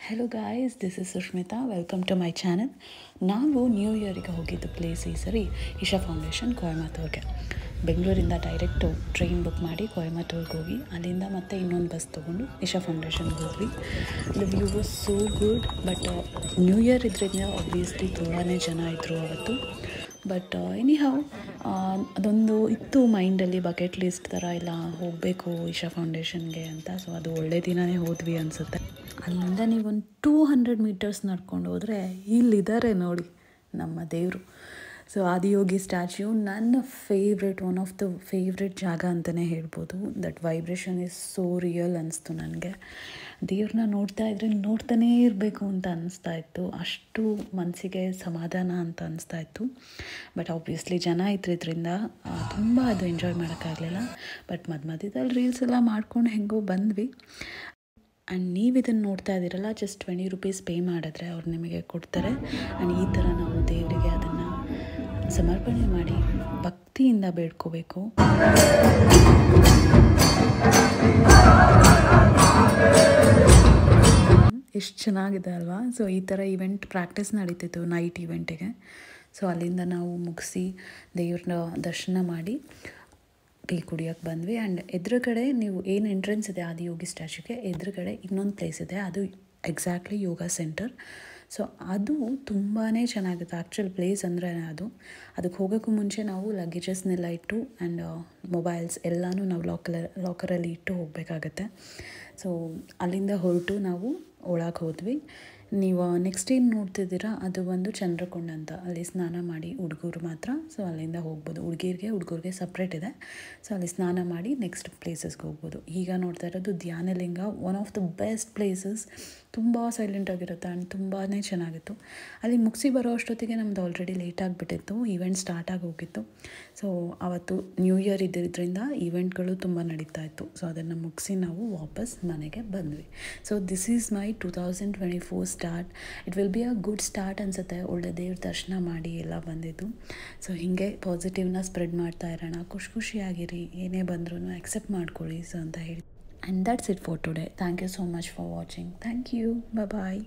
Hello guys, this is Sushmita. Welcome to my channel. ನಾವು new ಇಯರಿಗೆ ಹೋಗಿದ್ದು ಪ್ಲೇಸ್ ಈ ಸರಿ ಇಶಾ ಫೌಂಡೇಶನ್ ಕೊಯಮತ್ತೂರ್ಗೆ. ಬೆಂಗಳೂರಿಂದ ಡೈರೆಕ್ಟು ಟ್ರೈನ್ ಬುಕ್ ಮಾಡಿ ಕೊಯಮತ್ತೂರ್ಗೆ ಹೋಗಿ ಅಲ್ಲಿಂದ ಮತ್ತೆ ಇನ್ನೊಂದು ಬಸ್ ತೊಗೊಂಡು ಇಶಾ ಫೌಂಡೇಶನ್ಗೆ ಹೋದ್ವಿ. The view was so good. But new year ಇದರಿಂದ ಆಬ್ವಿಯಸ್ಲಿ ತುಂಬಾ ಜನ ಇದ್ದರು ಅವತ್ತು. ಬಟ್ ಎನಿಹೌ ಅದೊಂದು ಇತ್ತು ಮೈಂಡಲ್ಲಿ, ಬಕೆಟ್ ಲಿಸ್ಟ್ ಥರ ಎಲ್ಲ ಹೋಗಬೇಕು ಇಶಾ ಫೌಂಡೇಶನ್ಗೆ ಅಂತ. ಸೊ ಅದು ಒಳ್ಳೆ ದಿನವೇ ಹೋದ್ವಿ ಅನಿಸುತ್ತೆ. ಅಲ್ಲಿಂದ ನೀವೊಂದು 200 ಮೀಟರ್ಸ್ ನಡ್ಕೊಂಡು ಹೋದರೆ ಇಲ್ಲಿದ್ದಾರೆ ನೋಡಿ ನಮ್ಮ ದೇವರು. ಸೊ ಆದಿಯೋಗಿ ಸ್ಟ್ಯಾಚ್ಯೂ ನನ್ನ ಒನ್ ಆಫ್ ದ ಫೇವ್ರೆಟ್ ಜಾಗ ಅಂತಲೇ ಹೇಳ್ಬೋದು. That vibration is so real ಅನಿಸ್ತು ನನಗೆ. ದೇವ್ರನ್ನ ನೋಡ್ತಾ ಇದ್ರೆ ನೋಡ್ತಾನೇ ಇರಬೇಕು ಅಂತ ಅನ್ನಿಸ್ತಾ ಇತ್ತು. ಅಷ್ಟು ಮನಸ್ಸಿಗೆ ಸಮಾಧಾನ ಅಂತ ಅನ್ನಿಸ್ತಾ ಇತ್ತು. ಬಟ್ ಆಬ್ವಿಯಸ್ಲಿ ಜನ ಇದ್ರಿಂದ ತುಂಬ ಅದು ಎಂಜಾಯ್ ಮಾಡೋಕ್ಕಾಗಲಿಲ್ಲ. ಬಟ್ ಮಧ್ಯದಲ್ಲಿ ರೀಲ್ಸ್ ಎಲ್ಲ ಮಾಡ್ಕೊಂಡು ಹೆಂಗೋ ಬಂದ್ವಿ. ಆ್ಯಂಡ್ ನೀವು ಇದನ್ನು ನೋಡ್ತಾ ಇದ್ದೀರಲ್ಲ, ಜಸ್ಟ್ 20 ರೂಪೀಸ್ ಪೇ ಮಾಡಿದ್ರೆ ಅವ್ರು ನಿಮಗೆ ಕೊಡ್ತಾರೆ. ಆ್ಯಂಡ್ ಈ ಥರ ನಾವು ದೇವರಿಗೆ ಅದನ್ನು ಸಮರ್ಪಣೆ ಮಾಡಿ ಭಕ್ತಿಯಿಂದ ಬೇಡ್ಕೋಬೇಕು. ಎಷ್ಟು ಚೆನ್ನಾಗಿದೆ ಅಲ್ವಾ? ಸೊ ಈ ಥರ ಈವೆಂಟ್ ಪ್ರಾಕ್ಟೀಸ್ ನಡೀತಿತ್ತು ನೈಟ್ ಈವೆಂಟಿಗೆ. ಸೊ ಅಲ್ಲಿಂದ ನಾವು ಮುಗಿಸಿ ದೇವ್ರನ್ನ ದರ್ಶನ ಮಾಡಿ ಟೀ ಕುಡಿಯೋಕ್ಕೆ ಬಂದ್ವಿ. ಆ್ಯಂಡ್ ಎದುರುಗಡೆ ನೀವು ಏನು ಎಂಟ್ರೆನ್ಸ್ ಇದೆ ಆದಿಯೋಗಿ ಸ್ಟ್ಯಾಚ್ಯೂಗೆ ಎದುರುಗಡೆ ಇನ್ನೊಂದು ಪ್ಲೇಸ್ ಇದೆ, ಅದು ಎಕ್ಸಾಕ್ಟ್ಲಿ ಯೋಗ ಸೆಂಟರ್. ಸೊ ಅದು ತುಂಬಾ ಚೆನ್ನಾಗಿತ್ತು. ಆ್ಯಕ್ಚುಲ್ ಪ್ಲೇಸ್ ಅಂದರೆ ಅದಕ್ಕೆ ಹೋಗೋಕ್ಕೂ ಮುಂಚೆ ನಾವು ಲಗೇಜಸ್ನೆಲ್ಲ ಇಟ್ಟು ಆ್ಯಂಡ್ ಮೊಬೈಲ್ಸ್ ಎಲ್ಲನೂ ನಾವು ಲಾಕರಲ್ಲಿ ಇಟ್ಟು ಹೋಗಬೇಕಾಗತ್ತೆ. ಸೊ ಅಲ್ಲಿಂದ ಹೊರಟು ನಾವು ಒಳಗೆ ಹೋದ್ವಿ. ನೀವು ನೆಕ್ಸ್ಟ್ ಏನು ನೋಡ್ತಿದ್ದೀರಾ ಅದು ಒಂದು ಚಂದ್ರಕೊಂಡ ಅಂತ. ಅಲ್ಲಿ ಸ್ನಾನ ಮಾಡಿ ಹುಡುಗರು ಮಾತ್ರ. ಸೊ ಅಲ್ಲಿಂದ ಹೋಗ್ಬೋದು. ಹುಡುಗರಿಗೆ ಸಪ್ರೇಟ್ ಇದೆ. ಸೊ ಅಲ್ಲಿ ಸ್ನಾನ ಮಾಡಿ ನೆಕ್ಸ್ಟ್ ಪ್ಲೇಸಸ್ಗೆ ಹೋಗ್ಬೋದು. ಈಗ ನೋಡ್ತಾ ಇರೋದು Dhyanalinga, one of the best places. ತುಂಬ ಸೈಲೆಂಟಾಗಿರುತ್ತೆ ಆ್ಯಂಡ್ ತುಂಬಾ ಚೆನ್ನಾಗಿತ್ತು. ಅಲ್ಲಿ ಮುಗಿಸಿ ಬರೋ ಅಷ್ಟೊತ್ತಿಗೆ ನಮ್ಮದು ಆಲ್ರೆಡಿ ಲೇಟ್ ಆಗಿಬಿಟ್ಟಿತ್ತು. ಈವೆಂಟ್ ಸ್ಟಾರ್ಟ್ ಆಗಿ ಹೋಗಿತ್ತು. ಸೊ ಅವತ್ತು ನ್ಯೂ ಇಯರ್ ಇದ್ದಿದ್ದರಿಂದ ಈವೆಂಟ್ಗಳು ತುಂಬ ನಡೀತಾ ಇತ್ತು. ಸೊ ಅದನ್ನು ಮುಗಿಸಿ ನಾವು ವಾಪಸ್ ಮನೆಗೆ ಬಂದ್ವಿ. So this is my 2024 start. It will be a good start ಅನಿಸುತ್ತೆ. ಒಳ್ಳೆ ದೇವ್ರ ದರ್ಶನ ಮಾಡಿ ಎಲ್ಲ ಬಂದಿದ್ದು. ಸೊ ಹೀಗೆ ಪಾಸಿಟಿವ್ನ ಸ್ಪ್ರೆಡ್ ಮಾಡ್ತಾ ಇರೋಣ. ಖುಷಿಯಾಗಿರಿ, ಏನೇ ಬಂದ್ರೂ ಅಕ್ಸೆಪ್ಟ್ ಮಾಡ್ಕೊಳ್ಳಿ. ಸೊ ಅಂತ ಹೇಳಿ. And that's it for today. Thank you so much for watching. Thank you. Bye-bye.